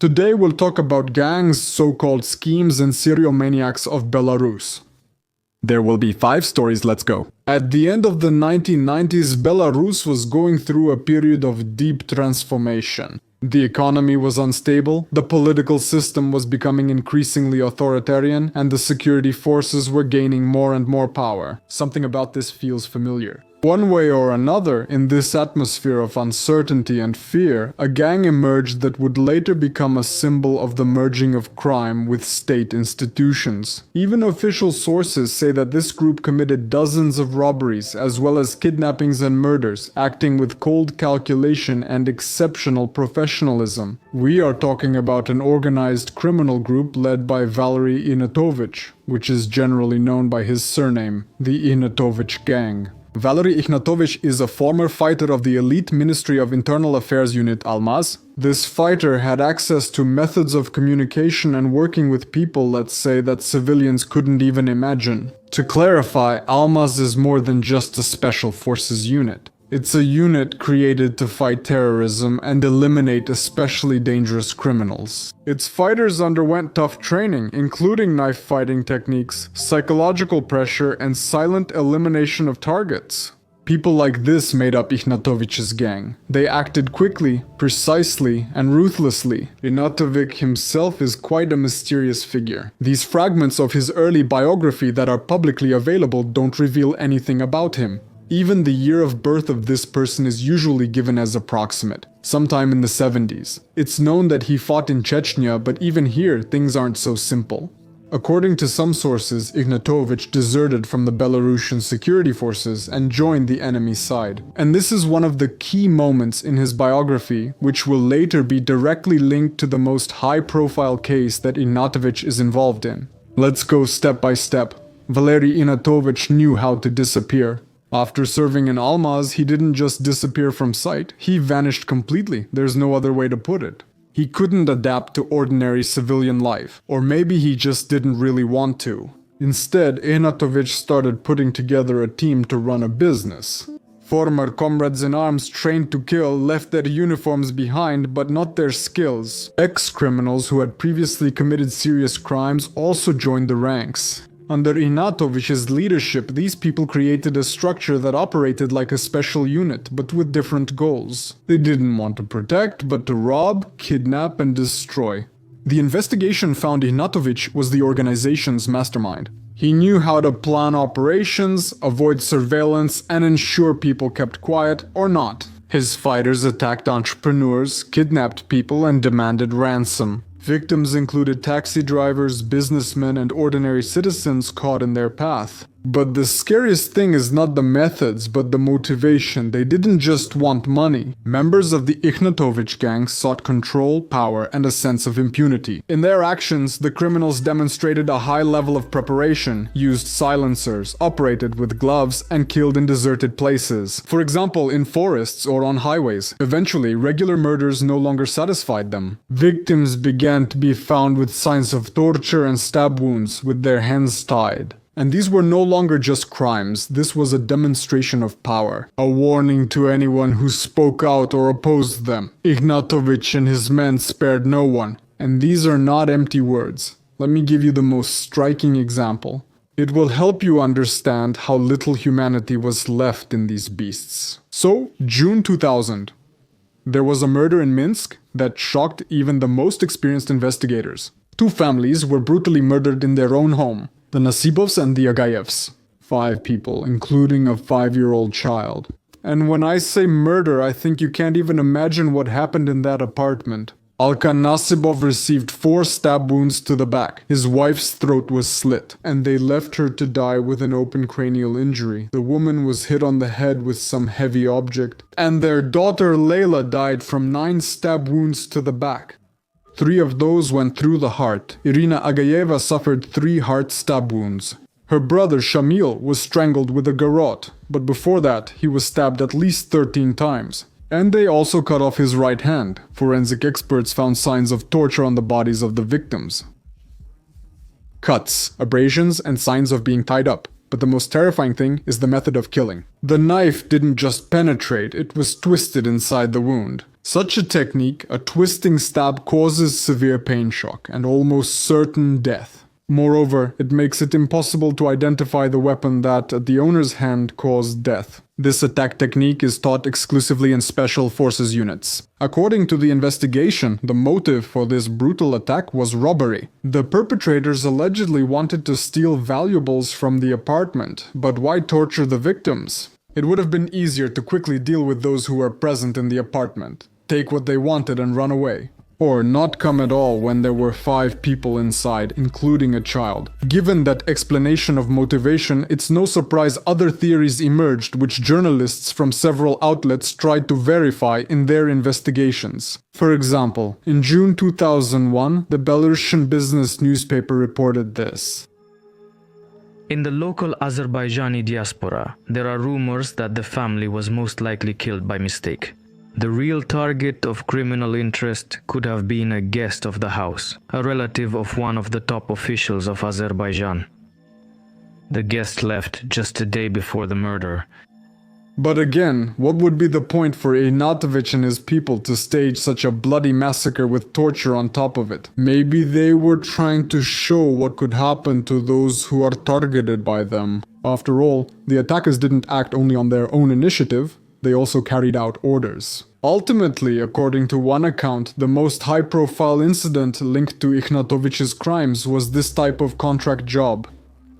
Today we'll talk about gangs, so-called schemes, and serial maniacs of Belarus. There will be 5 stories, let's go. At the end of the 1990s, Belarus was going through a period of deep transformation. The economy was unstable, the political system was becoming increasingly authoritarian, and the security forces were gaining more and more power. Something about this feels familiar. One way or another, in this atmosphere of uncertainty and fear, a gang emerged that would later become a symbol of the merging of crime with state institutions. Even official sources say that this group committed dozens of robberies, as well as kidnappings and murders, acting with cold calculation and exceptional professionalism. We are talking about an organized criminal group led by Valery Ihnatovych, which is generally known by his surname, the Ihnatovych Gang. Valery Ihnatovych is a former fighter of the elite Ministry of Internal Affairs unit Almaz. This fighter had access to methods of communication and working with people, let's say, that civilians couldn't even imagine. To clarify, Almaz is more than just a special forces unit. It's a unit created to fight terrorism and eliminate especially dangerous criminals. Its fighters underwent tough training, including knife fighting techniques, psychological pressure, and silent elimination of targets. People like this made up Ihnatovych's gang. They acted quickly, precisely, and ruthlessly. Ihnatovych himself is quite a mysterious figure. These fragments of his early biography that are publicly available don't reveal anything about him. Even the year of birth of this person is usually given as approximate, sometime in the 70s. It's known that he fought in Chechnya, but even here, things aren't so simple. According to some sources, Ihnatovych deserted from the Belarusian security forces and joined the enemy side. And this is one of the key moments in his biography, which will later be directly linked to the most high-profile case that Ihnatovych is involved in. Let's go step by step. Valery Ihnatovych knew how to disappear. After serving in Almaz, he didn't just disappear from sight, he vanished completely. There's no other way to put it. He couldn't adapt to ordinary civilian life, or maybe he just didn't really want to. Instead, Ihnatovych started putting together a team to run a business. Former comrades in arms trained to kill left their uniforms behind, but not their skills. Ex-criminals who had previously committed serious crimes also joined the ranks. Under Ihnatovych's leadership, these people created a structure that operated like a special unit, but with different goals. They didn't want to protect, but to rob, kidnap, and destroy. The investigation found Ihnatovych was the organization's mastermind. He knew how to plan operations, avoid surveillance, and ensure people kept quiet or not. His fighters attacked entrepreneurs, kidnapped people, and demanded ransom. Victims included taxi drivers, businessmen, and ordinary citizens caught in their path. But the scariest thing is not the methods, but the motivation. They didn't just want money. Members of the Ihnatovych gang sought control, power, and a sense of impunity. In their actions, the criminals demonstrated a high level of preparation, used silencers, operated with gloves, and killed in deserted places. For example, in forests or on highways. Eventually, regular murders no longer satisfied them. Victims began to be found with signs of torture and stab wounds, with their hands tied. And these were no longer just crimes, this was a demonstration of power. A warning to anyone who spoke out or opposed them. Ihnatovych and his men spared no one. And these are not empty words. Let me give you the most striking example. It will help you understand how little humanity was left in these beasts. So, June 2000. There was a murder in Minsk that shocked even the most experienced investigators. 2 families were brutally murdered in their own home. The Nasibovs and the Agayevs. 5 people, including a 5-year-old child. And when I say murder, I think you can't even imagine what happened in that apartment. Alkan Nasibov received 4 stab wounds to the back. His wife's throat was slit, and they left her to die with an open cranial injury. The woman was hit on the head with some heavy object. And their daughter Layla died from 9 stab wounds to the back. 3 of those went through the heart. Irina Agayeva suffered 3 heart stab wounds. Her brother Shamil was strangled with a garrote, but before that he was stabbed at least 13 times. And they also cut off his right hand. Forensic experts found signs of torture on the bodies of the victims. Cuts, abrasions, and signs of being tied up. But the most terrifying thing is the method of killing. The knife didn't just penetrate, it was twisted inside the wound. Such a technique, a twisting stab, causes severe pain shock and almost certain death. Moreover, it makes it impossible to identify the weapon that, at the owner's hand, caused death. This attack technique is taught exclusively in special forces units. According to the investigation, the motive for this brutal attack was robbery. The perpetrators allegedly wanted to steal valuables from the apartment, but why torture the victims? It would have been easier to quickly deal with those who were present in the apartment, take what they wanted and run away. Or not come at all when there were 5 people inside, including a child. Given that explanation of motivation, it's no surprise other theories emerged which journalists from several outlets tried to verify in their investigations. For example, in June 2001, the Belarusian business newspaper reported this. In the local Azerbaijani diaspora, there are rumors that the family was most likely killed by mistake. The real target of criminal interest could have been a guest of the house, a relative of one of the top officials of Azerbaijan. The guest left just a day before the murder. But again, what would be the point for Ihnatovych and his people to stage such a bloody massacre with torture on top of it? Maybe they were trying to show what could happen to those who are targeted by them. After all, the attackers didn't act only on their own initiative. They also carried out orders. Ultimately, according to one account, the most high-profile incident linked to Ihnatovych's crimes was this type of contract job.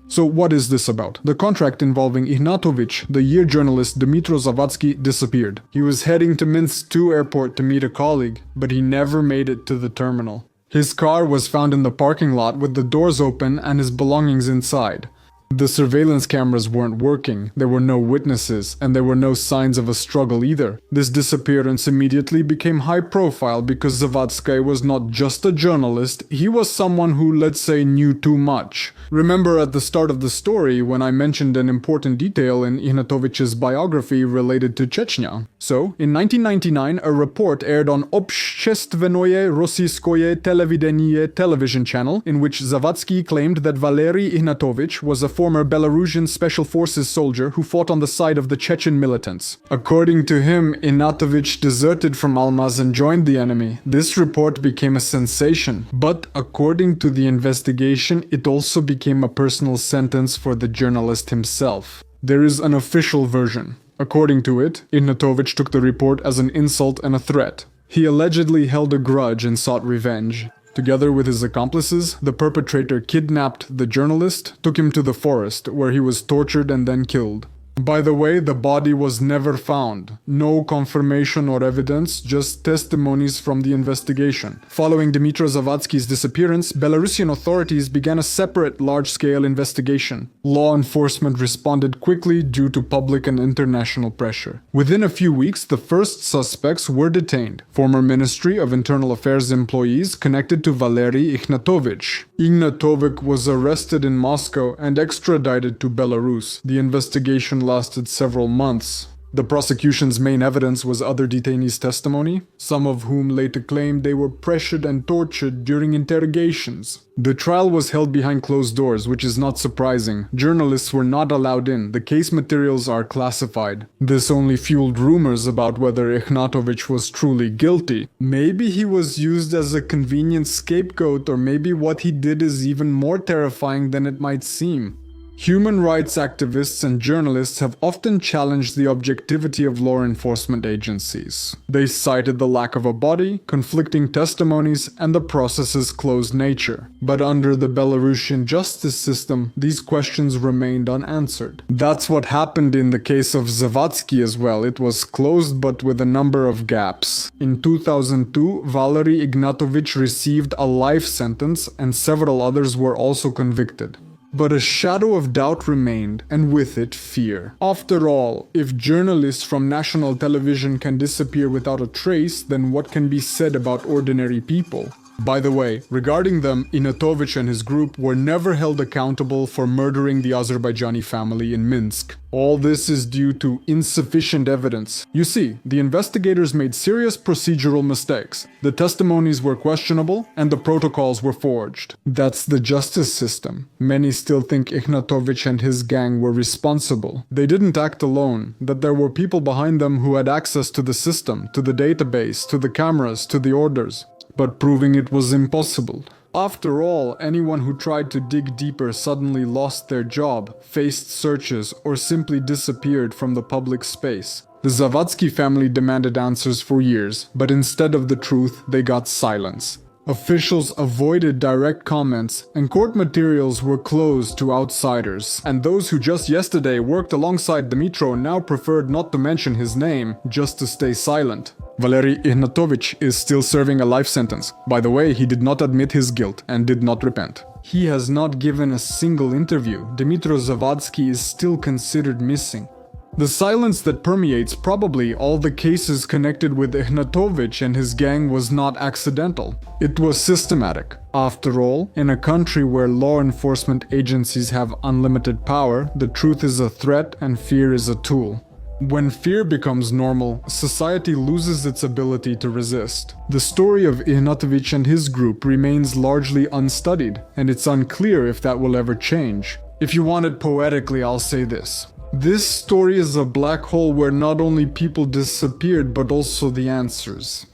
So what is this about? The contract involving Ihnatovych, the year journalist Dmytro Zavadskyi, disappeared. He was heading to Minsk 2 airport to meet a colleague, but he never made it to the terminal. His car was found in the parking lot with the doors open and his belongings inside. The surveillance cameras weren't working, there were no witnesses, and there were no signs of a struggle either. This disappearance immediately became high profile because Zavadskyi was not just a journalist, he was someone who, let's say, knew too much. Remember at the start of the story when I mentioned an important detail in Ihnatovych's biography related to Chechnya? So, in 1999, a report aired on Obshchestvenoye Rossiyskoye Televidenie television channel in which Zavadskyi claimed that Valery Ihnatovych was a former Belarusian Special Forces soldier who fought on the side of the Chechen militants. According to him, Ihnatovych deserted from Almaz and joined the enemy. This report became a sensation, but according to the investigation, it also became a personal sentence for the journalist himself. There is an official version. According to it, Ihnatovych took the report as an insult and a threat. He allegedly held a grudge and sought revenge. Together with his accomplices, the perpetrator kidnapped the journalist, took him to the forest, where he was tortured and then killed. By the way, the body was never found. No confirmation or evidence, just testimonies from the investigation. Following Dmytro Zavadskyi's disappearance, Belarusian authorities began a separate large-scale investigation. Law enforcement responded quickly due to public and international pressure. Within a few weeks, the first suspects were detained. Former Ministry of Internal Affairs employees connected to Valery Ihnatovych. Ihnatovych was arrested in Moscow and extradited to Belarus. The investigation lasted several months. The prosecution's main evidence was other detainees' testimony, some of whom later claimed they were pressured and tortured during interrogations. The trial was held behind closed doors, which is not surprising. Journalists were not allowed in, the case materials are classified. This only fueled rumors about whether Ihnatovych was truly guilty. Maybe he was used as a convenient scapegoat, or maybe what he did is even more terrifying than it might seem. Human rights activists and journalists have often challenged the objectivity of law enforcement agencies. They cited the lack of a body, conflicting testimonies, and the process's closed nature. But under the Belarusian justice system, these questions remained unanswered. That's what happened in the case of Zavadskyi as well. It was closed but with a number of gaps. In 2002, Valery Ihnatovych received a life sentence and several others were also convicted. But a shadow of doubt remained, and with it, fear. After all, if journalists from national television can disappear without a trace, then what can be said about ordinary people? By the way, regarding them, Ihnatovych and his group were never held accountable for murdering the Azerbaijani family in Minsk. All this is due to insufficient evidence. You see, the investigators made serious procedural mistakes. The testimonies were questionable and the protocols were forged. That's the justice system. Many still think Ihnatovych and his gang were responsible. They didn't act alone, that there were people behind them who had access to the system, to the database, to the cameras, to the orders. But proving it was impossible. After all, anyone who tried to dig deeper suddenly lost their job, faced searches, or simply disappeared from the public space. The Zavadskyi family demanded answers for years, but instead of the truth, they got silence. Officials avoided direct comments, and court materials were closed to outsiders. And those who just yesterday worked alongside Dmitro now preferred not to mention his name, just to stay silent. Valery Ihnatovych is still serving a life sentence. By the way, he did not admit his guilt and did not repent. He has not given a single interview. Dmitro Zavadskyi is still considered missing. The silence that permeates probably all the cases connected with Ihnatovych and his gang was not accidental. It was systematic. After all, in a country where law enforcement agencies have unlimited power, the truth is a threat and fear is a tool. When fear becomes normal, society loses its ability to resist. The story of Ihnatovych and his group remains largely unstudied, and it's unclear if that will ever change. If you want it poetically, I'll say this. This story is a black hole where not only people disappeared, but also the answers.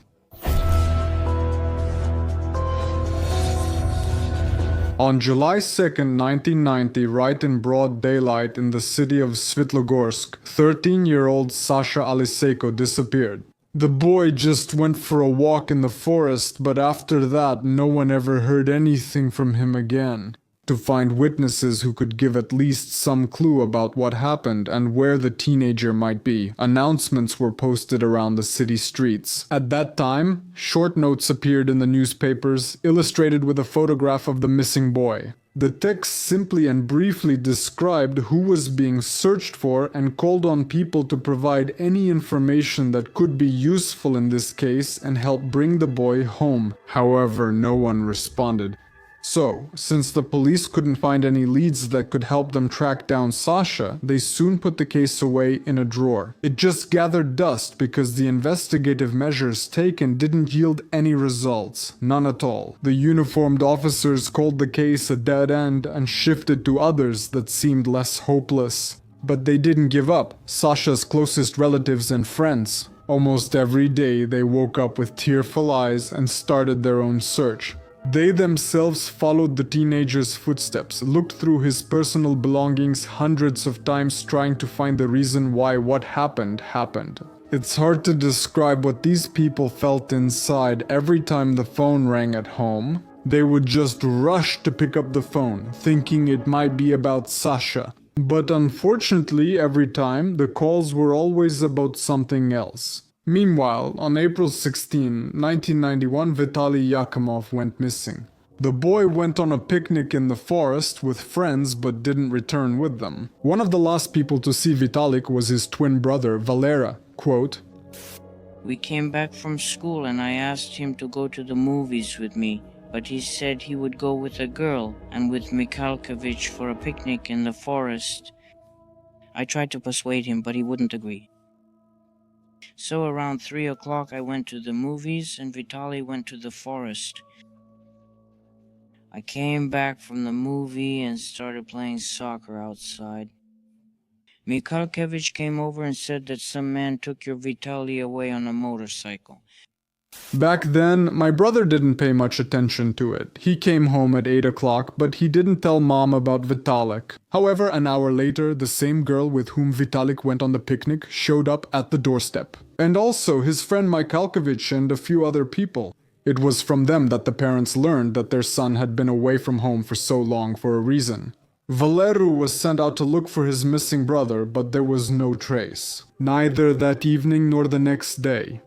On July 2nd, 1990, right in broad daylight in the city of Svitlogorsk, 13-year-old Sasha Alyseyko disappeared. The boy just went for a walk in the forest, but after that, no one ever heard anything from him again. To find witnesses who could give at least some clue about what happened and where the teenager might be, announcements were posted around the city streets. At that time, short notes appeared in the newspapers, illustrated with a photograph of the missing boy. The text simply and briefly described who was being searched for and called on people to provide any information that could be useful in this case and help bring the boy home. However, no one responded. So, since the police couldn't find any leads that could help them track down Sasha, they soon put the case away in a drawer. It just gathered dust because the investigative measures taken didn't yield any results. None at all. The uniformed officers called the case a dead end and shifted to others that seemed less hopeless. But they didn't give up. Sasha's closest relatives and friends. Almost every day they woke up with tearful eyes and started their own search. They themselves followed the teenager's footsteps, looked through his personal belongings hundreds of times trying to find the reason why what happened. It's hard to describe what these people felt inside every time the phone rang at home. They would just rush to pick up the phone, thinking it might be about Sasha. But unfortunately, every time, the calls were always about something else. Meanwhile, on April 16, 1991, Vitaly Yakimov went missing. The boy went on a picnic in the forest with friends but didn't return with them. One of the last people to see Vitalik was his twin brother, Valera. Quote, "We came back from school and I asked him to go to the movies with me, but he said he would go with a girl and with Mykhasevych for a picnic in the forest. I tried to persuade him, but he wouldn't agree. So around 3 o'clock I went to the movies and Vitaly went to the forest. I came back from the movie and started playing soccer outside. Mykhasevych came over and said that some man took your Vitaly away on a motorcycle. Back then, my brother didn't pay much attention to it. He came home at 8 o'clock, but he didn't tell mom about Vitalik. However, an hour later, the same girl with whom Vitalik went on the picnic showed up at the doorstep. And also his friend Mykhasevych and a few other people. It was from them that the parents learned that their son had been away from home for so long for a reason. Valeru was sent out to look for his missing brother, but there was no trace. Neither that evening nor the next day.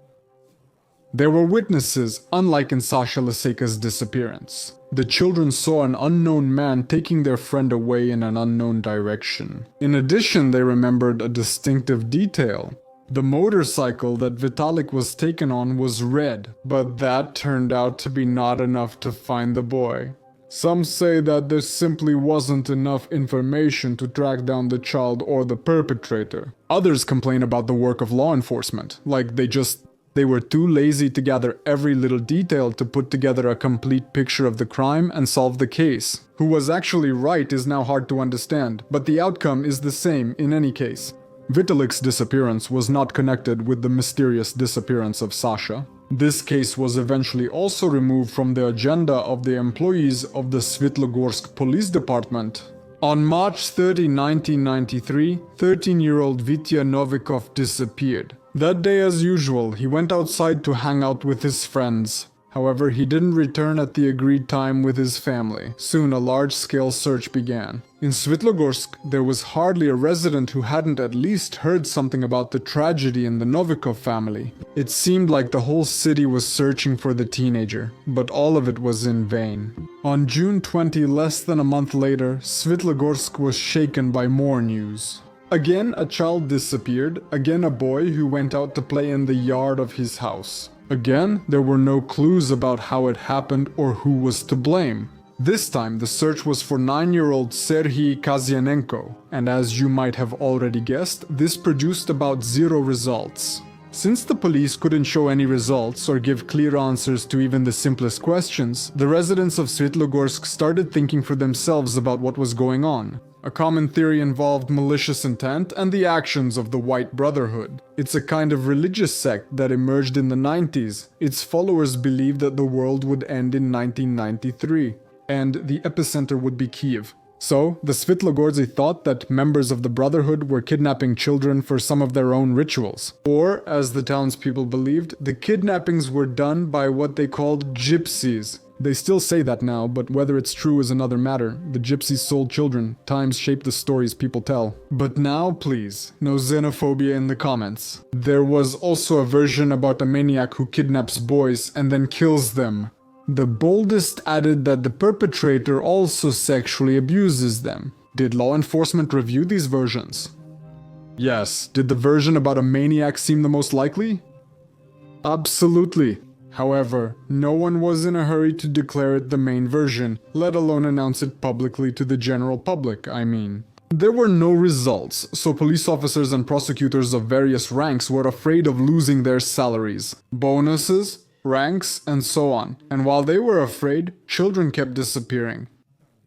There were witnesses, unlike in Sasha Alyseyko's disappearance. The children saw an unknown man taking their friend away in an unknown direction. In addition, they remembered a distinctive detail. The motorcycle that Vitalik was taken on was red, but that turned out to be not enough to find the boy. Some say that there simply wasn't enough information to track down the child or the perpetrator. Others complain about the work of law enforcement, like they were too lazy to gather every little detail to put together a complete picture of the crime and solve the case. Who was actually right is now hard to understand, but the outcome is the same in any case. Vitalik's disappearance was not connected with the mysterious disappearance of Sasha. This case was eventually also removed from the agenda of the employees of the Svitlogorsk police department. On March 30, 1993, 13-year-old Vitya Novikov disappeared. That day, as usual, he went outside to hang out with his friends. However, he didn't return at the agreed time with his family. Soon, a large-scale search began. In Svitlogorsk, there was hardly a resident who hadn't at least heard something about the tragedy in the Novikov family. It seemed like the whole city was searching for the teenager, but all of it was in vain. On June 20, less than a month later, Svitlogorsk was shaken by more news. Again, a child disappeared, again a boy who went out to play in the yard of his house. Again, there were no clues about how it happened or who was to blame. This time, the search was for 9-year-old Serhiychyk, and as you might have already guessed, this produced about 0 results. Since the police couldn't show any results or give clear answers to even the simplest questions, the residents of Svitlogorsk started thinking for themselves about what was going on. A common theory involved malicious intent and the actions of the White Brotherhood. It's a kind of religious sect that emerged in the 90s. Its followers believed that the world would end in 1993, and the epicenter would be Kiev. So, the Svitlogorzi thought that members of the Brotherhood were kidnapping children for some of their own rituals. Or, as the townspeople believed, the kidnappings were done by what they called gypsies. They still say that now, but whether it's true is another matter. The gypsies sold children. Times shape the stories people tell. But now, please, no xenophobia in the comments. There was also a version about a maniac who kidnaps boys and then kills them. The boldest added that the perpetrator also sexually abuses them. Did law enforcement review these versions? Yes. Did the version about a maniac seem the most likely? Absolutely. However, no one was in a hurry to declare it the main version, let alone announce it publicly to the general public, I mean. There were no results, so police officers and prosecutors of various ranks were afraid of losing their salaries, bonuses, ranks, and so on. And while they were afraid, children kept disappearing.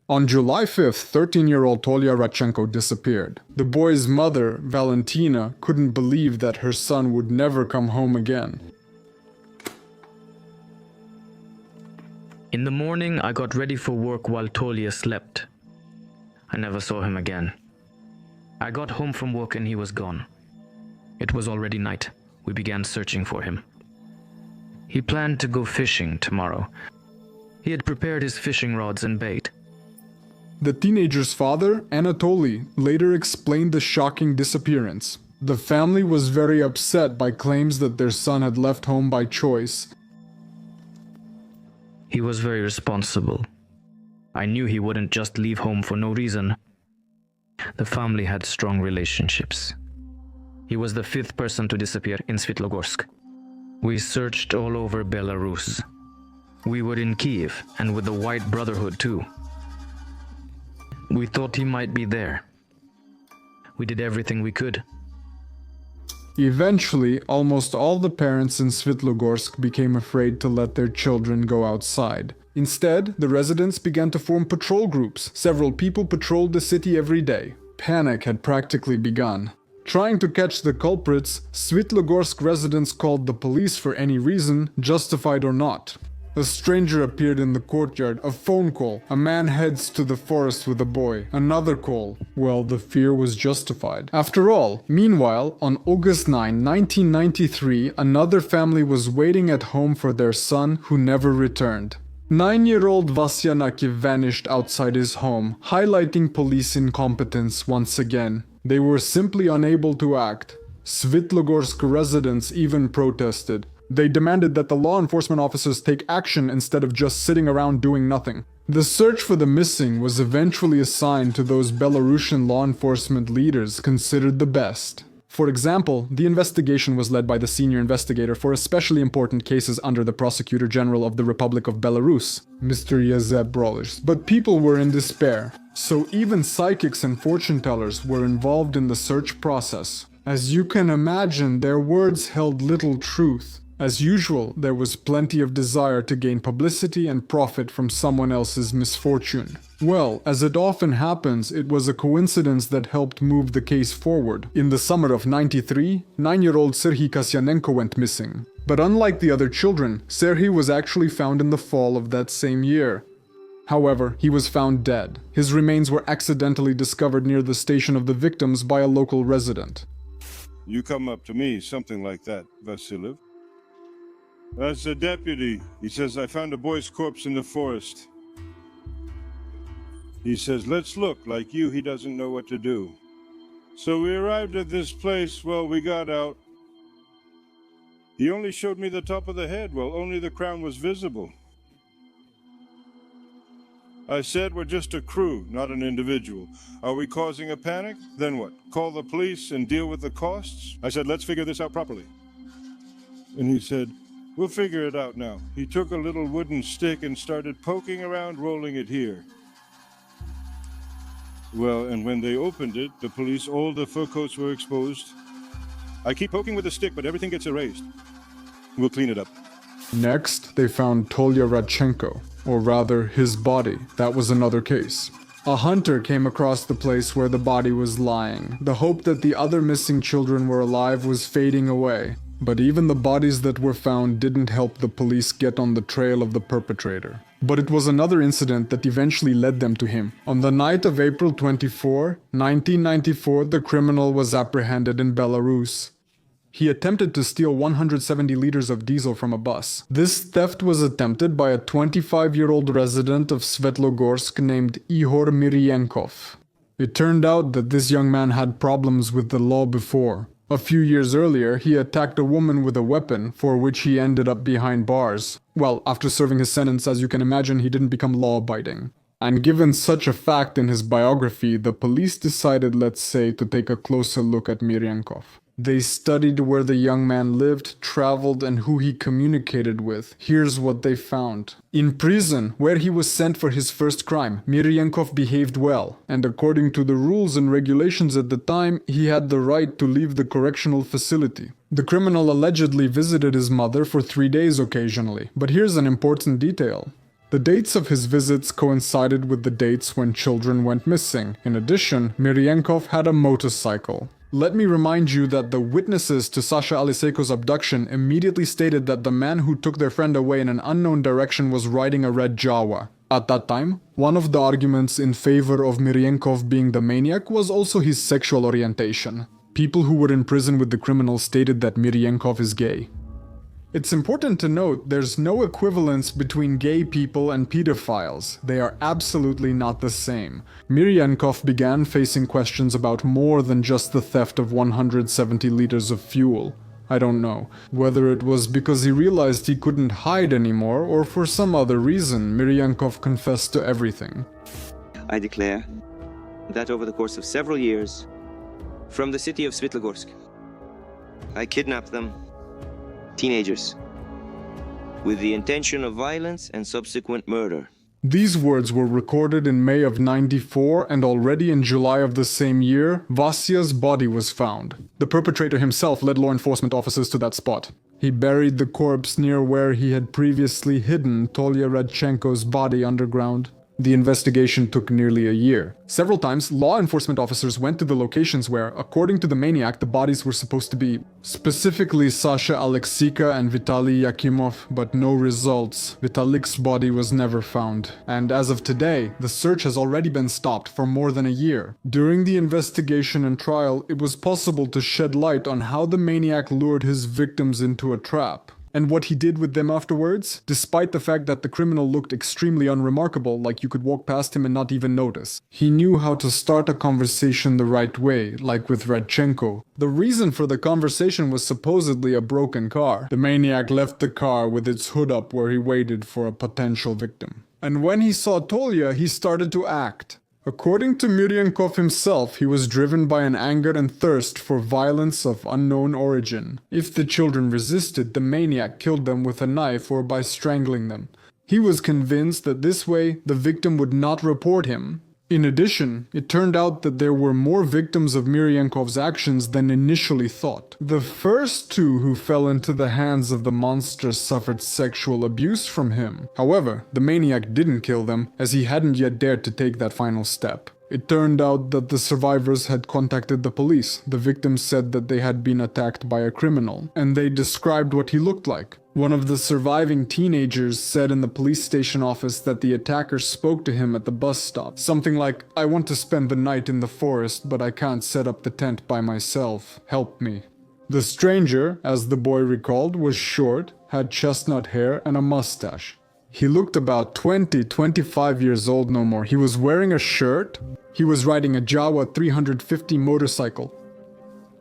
On July 5th, 13-year-old Tolia Radchenko disappeared. The boy's mother, Valentina, couldn't believe that her son would never come home again. In the morning, I got ready for work while Tolia slept. I never saw him again. I got home from work and he was gone. It was already night. We began searching for him. He planned to go fishing tomorrow. He had prepared his fishing rods and bait. The teenager's father, Anatoly, later explained the shocking disappearance. The family was very upset by claims that their son had left home by choice. He was very responsible. I knew he wouldn't just leave home for no reason. The family had strong relationships. He was the 5th person to disappear in Svitlogorsk. We searched all over Belarus. We were in Kiev and with the White Brotherhood too. We thought he might be there. We did everything we could. Eventually, almost all the parents in Svitlogorsk became afraid to let their children go outside. Instead, the residents began to form patrol groups. Several people patrolled the city every day. Panic had practically begun. Trying to catch the culprits, Svitlogorsk residents called the police for any reason, justified or not. A stranger appeared in the courtyard, a phone call, a man heads to the forest with a boy, another call. Well, the fear was justified. After all, meanwhile, on August 9, 1993, another family was waiting at home for their son who never returned. 9-year-old Vasyanaki vanished outside his home, highlighting police incompetence once again. They were simply unable to act. Svitlogorsk residents even protested. They demanded that the law enforcement officers take action instead of just sitting around doing nothing. The search for the missing was eventually assigned to those Belarusian law enforcement leaders considered the best. For example, the investigation was led by the senior investigator for especially important cases under the Prosecutor General of the Republic of Belarus, Mr. Yazeb Brolish. But people were in despair, so even psychics and fortune tellers were involved in the search process. As you can imagine, their words held little truth. As usual, there was plenty of desire to gain publicity and profit from someone else's misfortune. Well, as it often happens, it was a coincidence that helped move the case forward. In the summer of '93, 9-year-old Serhiychyk went missing. But unlike the other children, Serhiy was actually found in the fall of that same year. However, he was found dead. His remains were accidentally discovered near the station of the victims by a local resident. You come up to me, something like that, Vasilyev. That's a deputy. He says, I found a boy's corpse in the forest. He says, let's look. Like you, he doesn't know what to do. So we arrived at this place. Well, we got out. He only showed me the top of the head. Well, only the crown was visible. I said, we're just a crew, not an individual. Are we causing a panic? Then what? Call the police and deal with the costs? I said, let's figure this out properly. And he said, we'll figure it out now. He took a little wooden stick and started poking around, rolling it here. Well, and when they opened it, the police, all the fur coats were exposed. I keep poking with the stick, but everything gets erased. We'll clean it up. Next, they found Tolya Radchenko, or rather, his body. That was another case. A hunter came across the place where the body was lying. The hope that the other missing children were alive was fading away. But even the bodies that were found didn't help the police get on the trail of the perpetrator. But it was another incident that eventually led them to him. On the night of April 24, 1994, the criminal was apprehended in Belarus. He attempted to steal 170 liters of diesel from a bus. This theft was attempted by a 25-year-old resident of Svitlogorsk named Ihor Miriyenkov. It turned out that this young man had problems with the law before. A few years earlier, he attacked a woman with a weapon, for which he ended up behind bars. Well, after serving his sentence, as you can imagine, he didn't become law-abiding. And given such a fact in his biography, the police decided, let's say, to take a closer look at Miriyenkov. They studied where the young man lived, traveled, and who he communicated with. Here's what they found. In prison, where he was sent for his first crime, Miriyenkov behaved well, and according to the rules and regulations at the time, he had the right to leave the correctional facility. The criminal allegedly visited his mother for 3 days occasionally, but here's an important detail. The dates of his visits coincided with the dates when children went missing. In addition, Miriyenkov had a motorcycle. Let me remind you that the witnesses to Sasha Aliseyko's abduction immediately stated that the man who took their friend away in an unknown direction was riding a red Jawa. At that time, one of the arguments in favor of Miriyenkov being the maniac was also his sexual orientation. People who were in prison with the criminal stated that Miriyenkov is gay. It's important to note there's no equivalence between gay people and pedophiles. They are absolutely not the same. Miriyenkov began facing questions about more than just the theft of 170 liters of fuel. I don't know. Whether it was because he realized he couldn't hide anymore or for some other reason, Miriyenkov confessed to everything. I declare that over the course of several years, from the city of Svitlogorsk, I kidnapped them, teenagers, with the intention of violence and subsequent murder. These words were recorded in May of '94, and already in July of the same year, Vasya's body was found. The perpetrator himself led law enforcement officers to that spot. He buried the corpse near where he had previously hidden Tolya Radchenko's body underground. The investigation took nearly a year. Several times, law enforcement officers went to the locations where, according to the maniac, the bodies were supposed to be. Specifically Sasha Alexeyka and Vitaly Yakimov, but no results. Vitalik's body was never found. And as of today, the search has already been stopped for more than a year. During the investigation and trial, it was possible to shed light on how the maniac lured his victims into a trap. And what he did with them afterwards, despite the fact that the criminal looked extremely unremarkable, like you could walk past him and not even notice. He knew how to start a conversation the right way, like with Radchenko. The reason for the conversation was supposedly a broken car. The maniac left the car with its hood up where he waited for a potential victim. And when he saw Tolya, he started to act. According to Miriyenkov himself, he was driven by an anger and thirst for violence of unknown origin. If the children resisted, the maniac killed them with a knife or by strangling them. He was convinced that this way the victim would not report him. In addition, it turned out that there were more victims of Miriyenkov's actions than initially thought. The first two who fell into the hands of the monster suffered sexual abuse from him. However, the maniac didn't kill them, as he hadn't yet dared to take that final step. It turned out that the survivors had contacted the police. The victims said that they had been attacked by a criminal, and they described what he looked like. One of the surviving teenagers said in the police station office that the attacker spoke to him at the bus stop. Something like, "I want to spend the night in the forest, but I can't set up the tent by myself. Help me." The stranger, as the boy recalled, was short, had chestnut hair and a mustache. He looked about 25 years old, no more. He was wearing a shirt. He was riding a Jawa 350 motorcycle.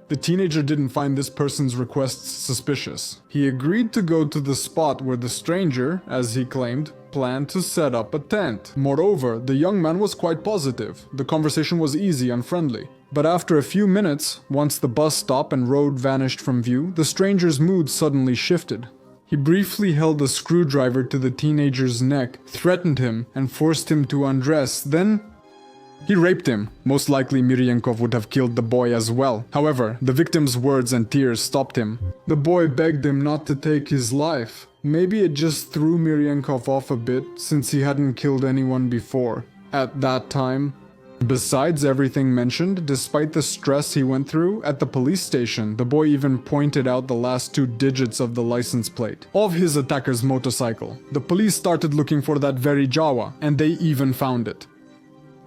The teenager didn't find this person's requests suspicious. He agreed to go to the spot where the stranger, as he claimed, planned to set up a tent. Moreover, the young man was quite positive. The conversation was easy and friendly. But after a few minutes, once the bus stop and road vanished from view, the stranger's mood suddenly shifted. He briefly held a screwdriver to the teenager's neck, threatened him, and forced him to undress. Then he raped him. Most likely Miriyenkov would have killed the boy as well. However, the victim's words and tears stopped him. The boy begged him not to take his life. Maybe it just threw Miriyenkov off a bit, since he hadn't killed anyone before at that time. Besides everything mentioned, despite the stress he went through, at the police station, the boy even pointed out the last 2 digits of the license plate of his attacker's motorcycle. The police started looking for that very Jawa, and they even found it.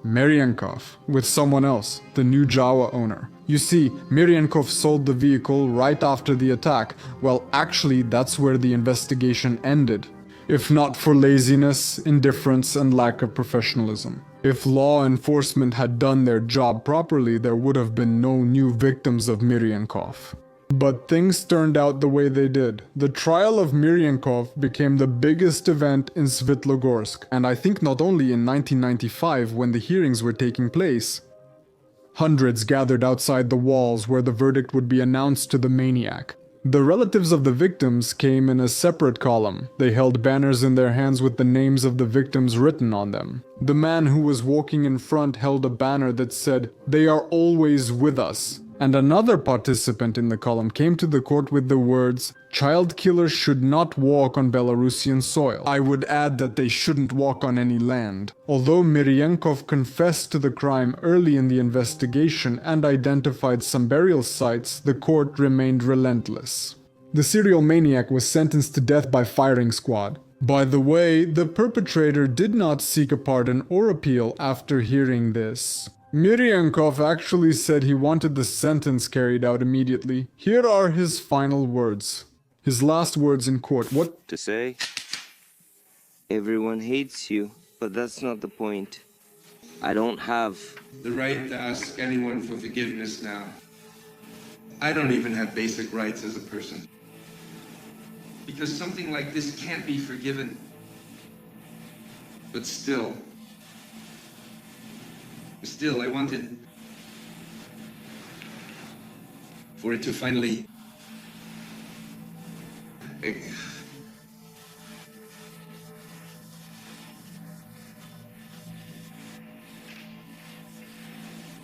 Miriyenkov, with someone else, the new Jawa owner. You see, Miriyenkov sold the vehicle right after the attack. Well, actually, that's where the investigation ended. If not for laziness, indifference, and lack of professionalism. If law enforcement had done their job properly, there would have been no new victims of Miriyenkov. But things turned out the way they did. The trial of Miriyenkov became the biggest event in Svitlogorsk, and I think not only in 1995 when the hearings were taking place. Hundreds gathered outside the walls where the verdict would be announced to the maniac. The relatives of the victims came in a separate column. They held banners in their hands with the names of the victims written on them. The man who was walking in front held a banner that said, "They are always with us." And another participant in the column came to the court with the words, "Child killers should not walk on Belarusian soil." I would add that they shouldn't walk on any land. Although Miriyenkov confessed to the crime early in the investigation and identified some burial sites, the court remained relentless. The serial maniac was sentenced to death by firing squad. By the way, the perpetrator did not seek a pardon or appeal after hearing this. Miriyenkov actually said he wanted the sentence carried out immediately. Here are his final words. His last words in court. What To say, everyone hates you, but that's not the point. I don't have the right to ask anyone for forgiveness now. I don't even have basic rights as a person. Because something like this can't be forgiven. But still, I wanted for it to finally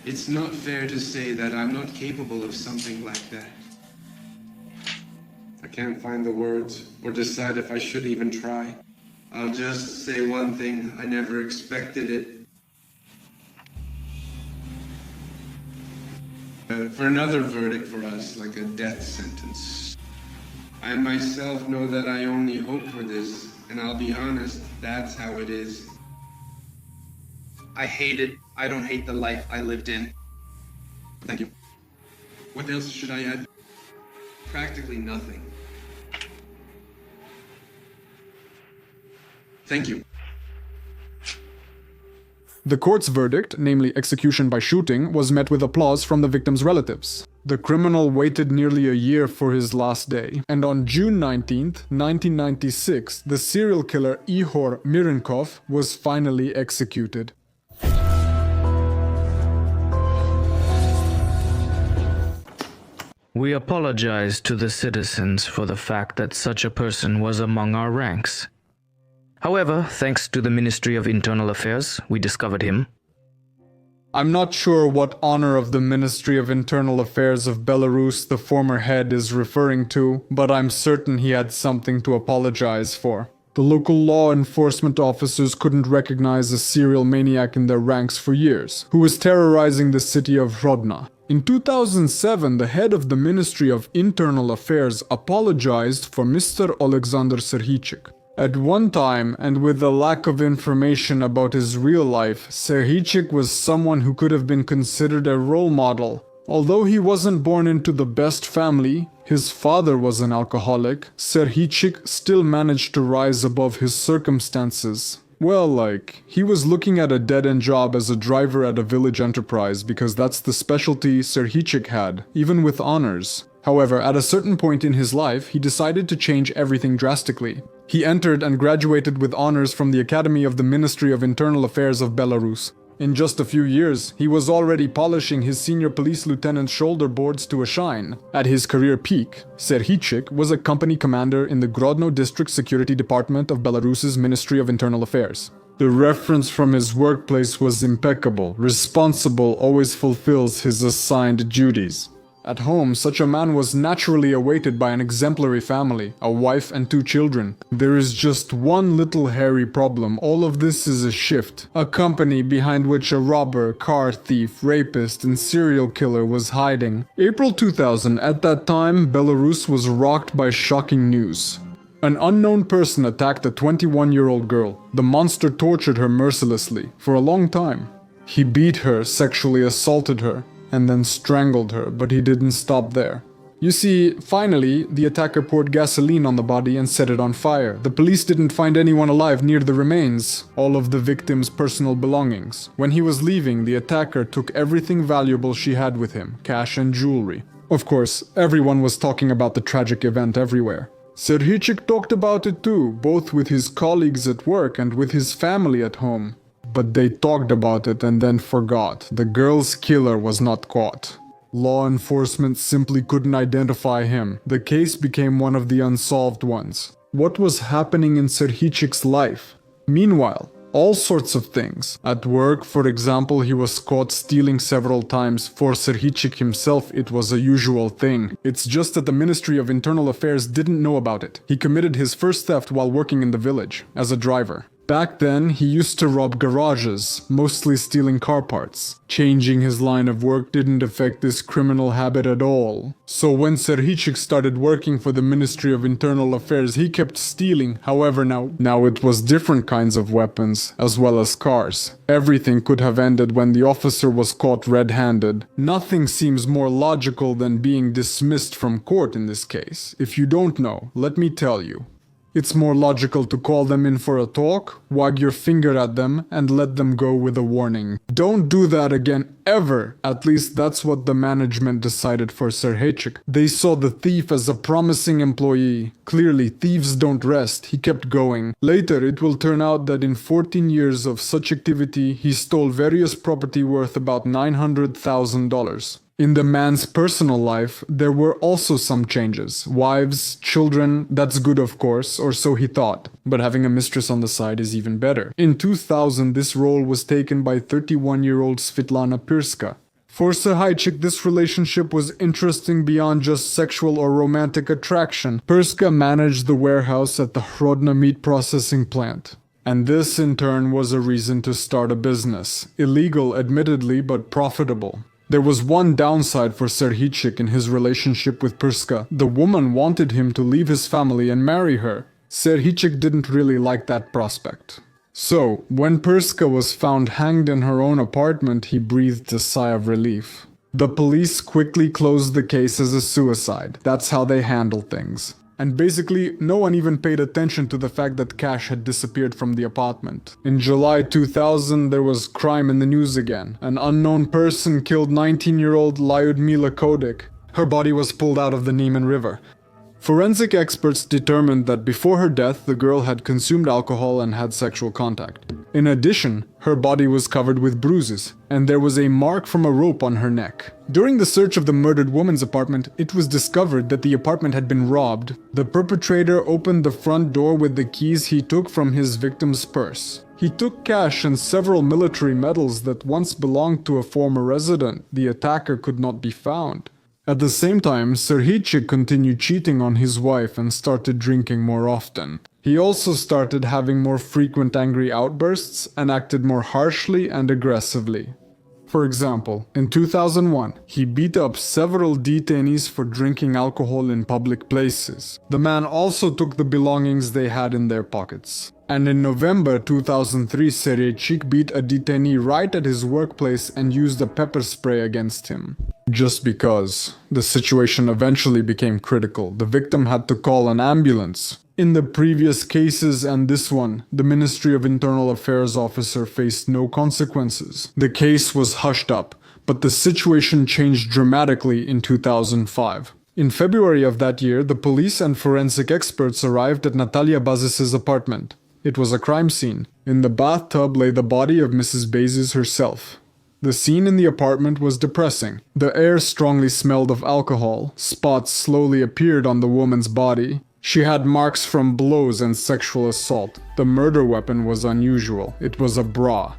It's not fair to say that I'm not capable of something like that. I can't find the words or decide if I should even try. I'll just say one thing, I never expected it. For another verdict for us, like a death sentence. I myself know that I only hope for this, and I'll be honest, that's how it is. I hate it. I don't hate the life I lived in. Thank you. What else should I add? Practically nothing. Thank you. The court's verdict, namely execution by shooting, was met with applause from the victim's relatives. The criminal waited nearly a year for his last day, and on June 19th, 1996, the serial killer Ihor Miriyenkov was finally executed. We apologize to the citizens for the fact that such a person was among our ranks. However, thanks to the Ministry of Internal Affairs, we discovered him. I'm not sure what honor of the Ministry of Internal Affairs of Belarus the former head is referring to, but I'm certain he had something to apologize for. The local law enforcement officers couldn't recognize a serial maniac in their ranks for years, who was terrorizing the city of Hrodna. In 2007, the head of the Ministry of Internal Affairs apologized for Mr. Alexander Serhiychyk. At one time, and with a lack of information about his real life, Serhiychyk was someone who could have been considered a role model. Although he wasn't born into the best family, his father was an alcoholic, Serhiychyk still managed to rise above his circumstances. Well, he was looking at a dead-end job as a driver at a village enterprise because that's the specialty Serhiychyk had, even with honors. However, at a certain point in his life, he decided to change everything drastically. He entered and graduated with honors from the Academy of the Ministry of Internal Affairs of Belarus. In just a few years, he was already polishing his senior police lieutenant's shoulder boards to a shine. At his career peak, Serhiychyk was a company commander in the Grodno District Security Department of Belarus's Ministry of Internal Affairs. The reference from his workplace was impeccable. Responsible always fulfills his assigned duties. At home, such a man was naturally awaited by an exemplary family, a wife and 2 children. There is just one little hairy problem. All of this is a shift. A company behind which a robber, car thief, rapist, and serial killer was hiding. April 2000, at that time, Belarus was rocked by shocking news. An unknown person attacked a 21-year-old girl. The monster tortured her mercilessly for a long time. He beat her, sexually assaulted her, and then strangled her, but he didn't stop there. You see, finally, the attacker poured gasoline on the body and set it on fire. The police didn't find anyone alive near the remains, all of the victim's personal belongings. When he was leaving, the attacker took everything valuable she had with him, cash and jewelry. Of course, everyone was talking about the tragic event everywhere. Serhiychyk talked about it too, both with his colleagues at work and with his family at home. But they talked about it and then forgot. The girl's killer was not caught. Law enforcement simply couldn't identify him. The case became one of the unsolved ones. What was happening in Serhiychyk's life? Meanwhile, all sorts of things. At work, for example, he was caught stealing several times. For Serhiychyk himself, it was a usual thing. It's just that the Ministry of Internal Affairs didn't know about it. He committed his first theft while working in the village, as a driver. Back then, he used to rob garages, mostly stealing car parts. Changing his line of work didn't affect this criminal habit at all. So when Serhiychyk started working for the Ministry of Internal Affairs, he kept stealing. However, now it was different kinds of weapons, as well as cars. Everything could have ended when the officer was caught red-handed. Nothing seems more logical than being dismissed from court in this case. If you don't know, let me tell you. It's more logical to call them in for a talk, wag your finger at them, and let them go with a warning. Don't do that again, ever! At least that's what the management decided for Serhiychyk. They saw the thief as a promising employee. Clearly, thieves don't rest. He kept going. Later, it will turn out that in 14 years of such activity, he stole various property worth about $900,000. In the man's personal life, there were also some changes. Wives, children, that's good of course, or so he thought. But having a mistress on the side is even better. In 2000, this role was taken by 31-year-old Svitlana Pirska. For Serhiychyk, this relationship was interesting beyond just sexual or romantic attraction. Pirska managed the warehouse at the Hrodna meat processing plant. And this, in turn, was a reason to start a business. Illegal, admittedly, but profitable. There was one downside for Serhiychyk in his relationship with Pirska. The woman wanted him to leave his family and marry her. Serhiychyk didn't really like that prospect. So, when Pirska was found hanged in her own apartment, he breathed a sigh of relief. The police quickly closed the case as a suicide. That's how they handle things. And basically, no one even paid attention to the fact that cash had disappeared from the apartment. In July 2000, there was crime in the news again. An unknown person killed 19-year-old Lyudmila Kodik. Her body was pulled out of the Niemen River. Forensic experts determined that before her death, the girl had consumed alcohol and had sexual contact. In addition, her body was covered with bruises, and there was a mark from a rope on her neck. During the search of the murdered woman's apartment, it was discovered that the apartment had been robbed. The perpetrator opened the front door with the keys he took from his victim's purse. He took cash and several military medals that once belonged to a former resident. The attacker could not be found. At the same time, Serhiychyk continued cheating on his wife and started drinking more often. He also started having more frequent angry outbursts and acted more harshly and aggressively. For example, in 2001, he beat up several detainees for drinking alcohol in public places. The man also took the belongings they had in their pockets. And in November 2003, Serhiychyk beat a detainee right at his workplace and used a pepper spray against him. Just because. The situation eventually became critical. The victim had to call an ambulance. In the previous cases and this one, the Ministry of Internal Affairs officer faced no consequences. The case was hushed up, but the situation changed dramatically in 2005. In February of that year, the police and forensic experts arrived at Natalia Bazis's apartment. It was a crime scene. In the bathtub lay the body of Mrs. Bazis herself. The scene in the apartment was depressing. The air strongly smelled of alcohol. Spots slowly appeared on the woman's body. She had marks from blows and sexual assault. The murder weapon was unusual. It was a bra.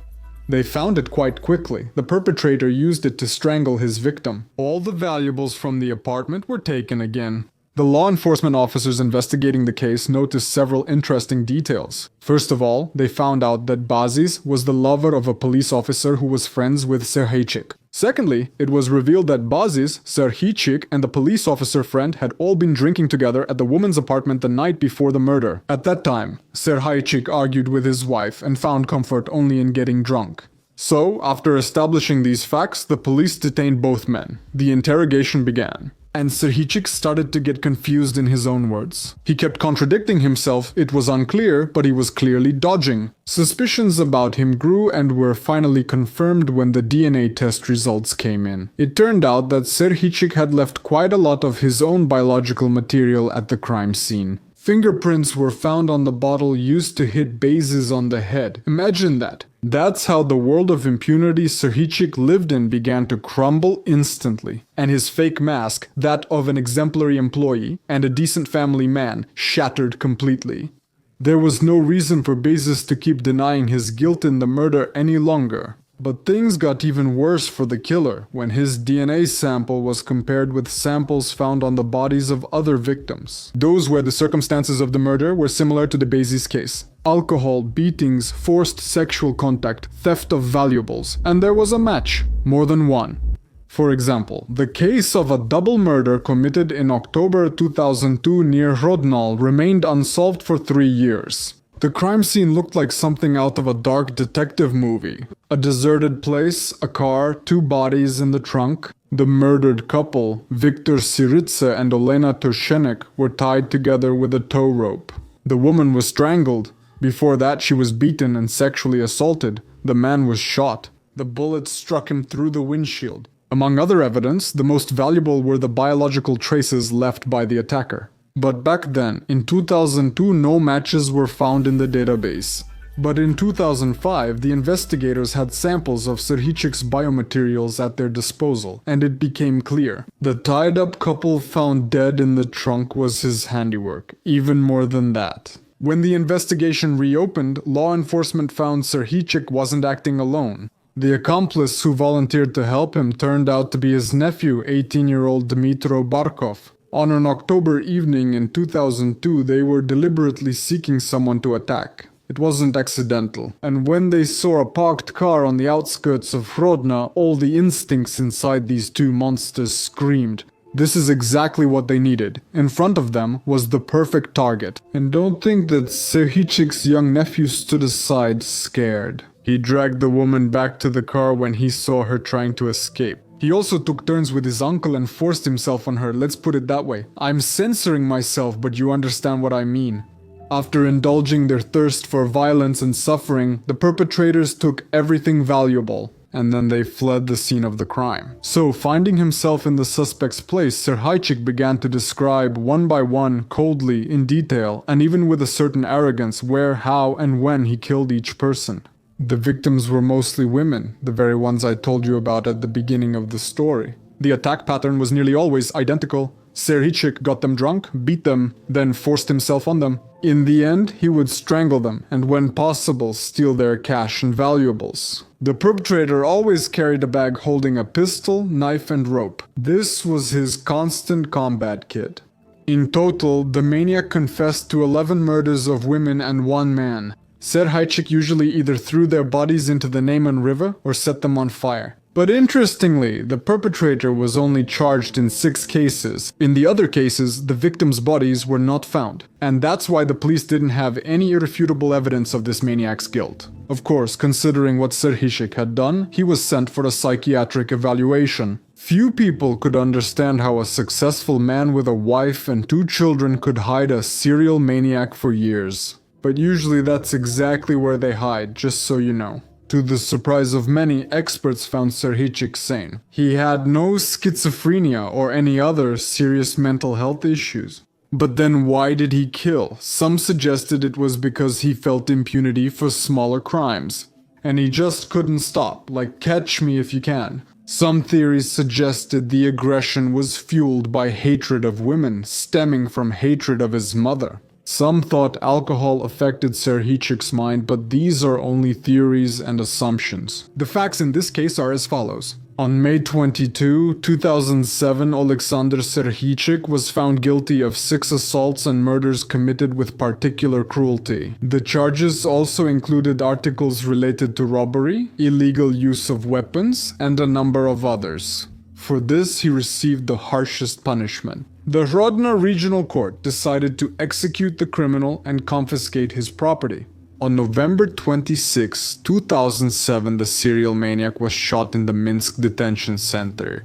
They found it quite quickly. The perpetrator used it to strangle his victim. All the valuables from the apartment were taken again. The law enforcement officers investigating the case noticed several interesting details. First of all, they found out that Bazis was the lover of a police officer who was friends with Serhiychyk. Secondly, it was revealed that Bazis, Serhiychyk, and the police officer friend had all been drinking together at the woman's apartment the night before the murder. At that time, Serhiychyk argued with his wife and found comfort only in getting drunk. So, after establishing these facts, the police detained both men. The interrogation began. And Serhiychyk started to get confused in his own words. He kept contradicting himself. It was unclear, but he was clearly dodging. Suspicions about him grew and were finally confirmed when the DNA test results came in. It turned out that Serhiychyk had left quite a lot of his own biological material at the crime scene. Fingerprints were found on the bottle used to hit Bazis on the head. Imagine that. That's how the world of impunity Serhiychyk lived in began to crumble instantly. And his fake mask, that of an exemplary employee and a decent family man, shattered completely. There was no reason for Bazis to keep denying his guilt in the murder any longer. But things got even worse for the killer when his DNA sample was compared with samples found on the bodies of other victims. Those where the circumstances of the murder were similar to the Bazis case. Alcohol, beatings, forced sexual contact, theft of valuables, and there was a match, more than one. For example, the case of a double murder committed in October 2002 near Rodnal remained unsolved for 3 years. The crime scene looked like something out of a dark detective movie. A deserted place, a car, 2 bodies in the trunk. The murdered couple, Viktor Syritsa and Olena Toshenek, were tied together with a tow rope. The woman was strangled. Before that, she was beaten and sexually assaulted. The man was shot. The bullet struck him through the windshield. Among other evidence, the most valuable were the biological traces left by the attacker. But back then, in 2002, no matches were found in the database. But in 2005, the investigators had samples of Serhiychyk's biomaterials at their disposal, and it became clear. The tied-up couple found dead in the trunk was his handiwork, even more than that. When the investigation reopened, law enforcement found Serhiychyk wasn't acting alone. The accomplice who volunteered to help him turned out to be his nephew, 18-year-old Dmitro Barkov. On an October evening in 2002, they were deliberately seeking someone to attack. It wasn't accidental. And when they saw a parked car on the outskirts of Hrodna, all the instincts inside these two monsters screamed. This is exactly what they needed. In front of them was the perfect target. And don't think that Serhiychyk's young nephew stood aside, scared. He dragged the woman back to the car when he saw her trying to escape. He also took turns with his uncle and forced himself on her, let's put it that way. I'm censoring myself, but you understand what I mean. After indulging their thirst for violence and suffering, the perpetrators took everything valuable and then they fled the scene of the crime. So, finding himself in the suspect's place, Serhiychyk began to describe one by one, coldly, in detail, and even with a certain arrogance, where, how, and when he killed each person. The victims were mostly women, the very ones I told you about at the beginning of the story. The attack pattern was nearly always identical. Serhiychyk got them drunk, beat them, then forced himself on them. In the end, he would strangle them, and when possible, steal their cash and valuables. The perpetrator always carried a bag holding a pistol, knife, and rope. This was his constant combat kit. In total, the maniac confessed to 11 murders of women and 1 man. Serhiychyk usually either threw their bodies into the Neman River or set them on fire. But interestingly, the perpetrator was only charged in 6 cases. In the other cases, the victims' bodies were not found. And that's why the police didn't have any irrefutable evidence of this maniac's guilt. Of course, considering what Serhiychyk had done, he was sent for a psychiatric evaluation. Few people could understand how a successful man with a wife and 2 children could hide a serial maniac for years. But usually that's exactly where they hide, just so you know. To the surprise of many, experts found Serhiychyk sane. He had no schizophrenia or any other serious mental health issues. But then why did he kill? Some suggested it was because he felt impunity for smaller crimes. And he just couldn't stop, like catch me if you can. Some theories suggested the aggression was fueled by hatred of women, stemming from hatred of his mother. Some thought alcohol affected Serhiychyk's mind, but these are only theories and assumptions. The facts in this case are as follows. On May 22, 2007, Alexander Serhiychyk was found guilty of 6 assaults and murders committed with particular cruelty. The charges also included articles related to robbery, illegal use of weapons, and a number of others. For this, he received the harshest punishment. The Hrodno Regional Court decided to execute the criminal and confiscate his property. On November 26, 2007, the serial maniac was shot in the Minsk detention center.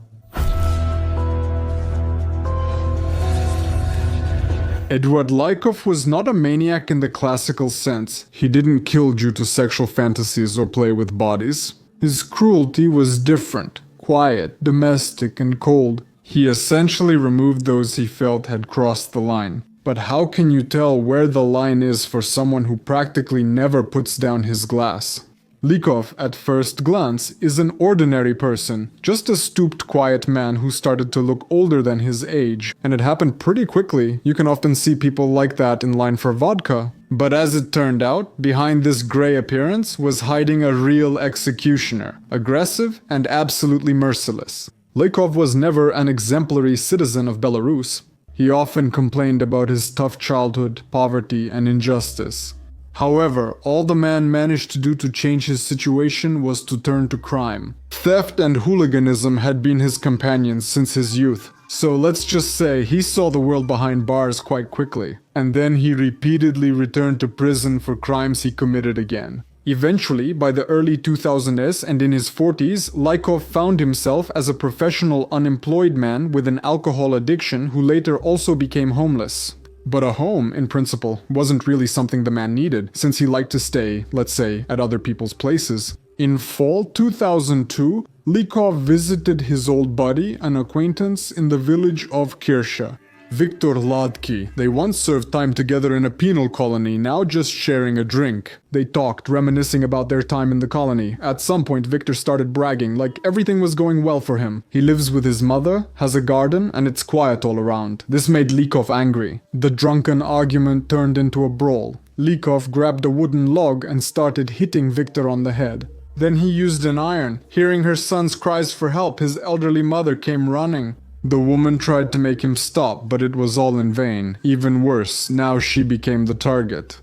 Eduard Lykov was not a maniac in the classical sense. He didn't kill due to sexual fantasies or play with bodies. His cruelty was different, quiet, domestic, and cold. He essentially removed those he felt had crossed the line. But how can you tell where the line is for someone who practically never puts down his glass? Lykov, at first glance, is an ordinary person, just a stooped, quiet man who started to look older than his age. And it happened pretty quickly. You can often see people like that in line for vodka. But as it turned out, behind this gray appearance was hiding a real executioner, aggressive and absolutely merciless. Lykov was never an exemplary citizen of Belarus. He often complained about his tough childhood, poverty, and injustice. However, all the man managed to do to change his situation was to turn to crime. Theft and hooliganism had been his companions since his youth. So let's just say he saw the world behind bars quite quickly. And then he repeatedly returned to prison for crimes he committed again. Eventually, by the early 2000s and in his 40s, Lykov found himself as a professional unemployed man with an alcohol addiction who later also became homeless. But a home, in principle, wasn't really something the man needed, since he liked to stay, let's say, at other people's places. In fall 2002, Lykov visited his old buddy, an acquaintance, in the village of Kirsha. Viktor Ladki. They once served time together in a penal colony, now just sharing a drink. They talked, reminiscing about their time in the colony. At some point, Viktor started bragging, like everything was going well for him. He lives with his mother, has a garden, and it's quiet all around. This made Lykov angry. The drunken argument turned into a brawl. Lykov grabbed a wooden log and started hitting Viktor on the head. Then he used an iron. Hearing her son's cries for help, his elderly mother came running. The woman tried to make him stop, but it was all in vain. Even worse, now she became the target.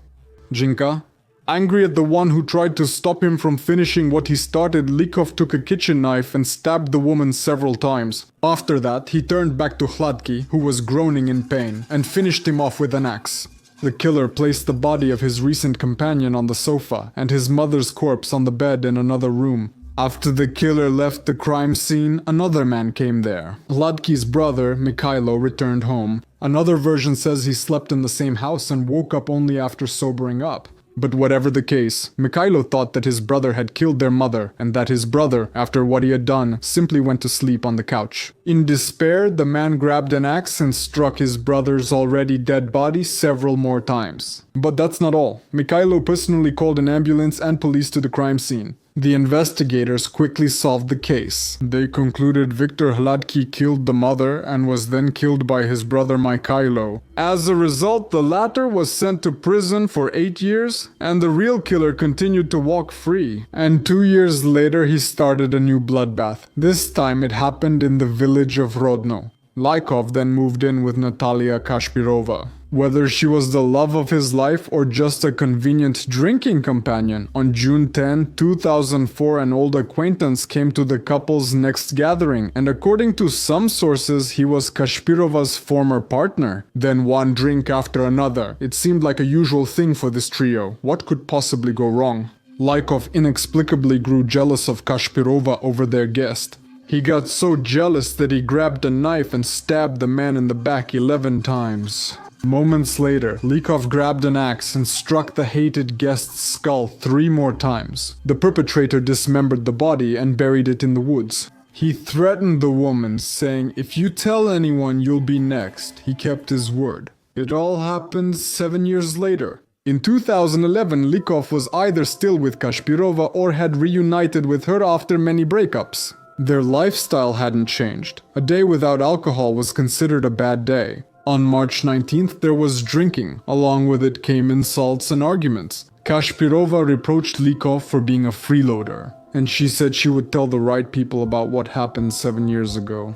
Jinka? Angry at the one who tried to stop him from finishing what he started, Lykov took a kitchen knife and stabbed the woman several times. After that, he turned back to Hladki, who was groaning in pain, and finished him off with an axe. The killer placed the body of his recent companion on the sofa, and his mother's corpse on the bed in another room. After the killer left the crime scene, another man came there. Hladki's brother, Mikhailo, returned home. Another version says he slept in the same house and woke up only after sobering up. But whatever the case, Mikhailo thought that his brother had killed their mother and that his brother, after what he had done, simply went to sleep on the couch. In despair, the man grabbed an axe and struck his brother's already dead body several more times. But that's not all. Mikhailo personally called an ambulance and police to the crime scene. The investigators quickly solved the case. They concluded Viktor Hladky killed the mother and was then killed by his brother Mikhailo. As a result, the latter was sent to prison for 8 years, and the real killer continued to walk free. And 2 years later, he started a new bloodbath. This time it happened in the village of Rodno. Lykov then moved in with Natalia Kashpirova. Whether she was the love of his life or just a convenient drinking companion, on June 10, 2004 an old acquaintance came to the couple's next gathering, and according to some sources he was Kashpirova's former partner. Then one drink after another. It seemed like a usual thing for this trio. What could possibly go wrong? Lykov inexplicably grew jealous of Kashpirova over their guest. He got so jealous that he grabbed a knife and stabbed the man in the back 11 times. Moments later, Lykov grabbed an axe and struck the hated guest's skull 3 more times. The perpetrator dismembered the body and buried it in the woods. He threatened the woman, saying, "If you tell anyone, you'll be next." He kept his word. It all happened 7 years later. In 2011, Lykov was either still with Kashpirova or had reunited with her after many breakups. Their lifestyle hadn't changed. A day without alcohol was considered a bad day. On March 19th, there was drinking. Along with it came insults and arguments. Kashpirova reproached Lykov for being a freeloader, and she said she would tell the right people about what happened 7 years ago.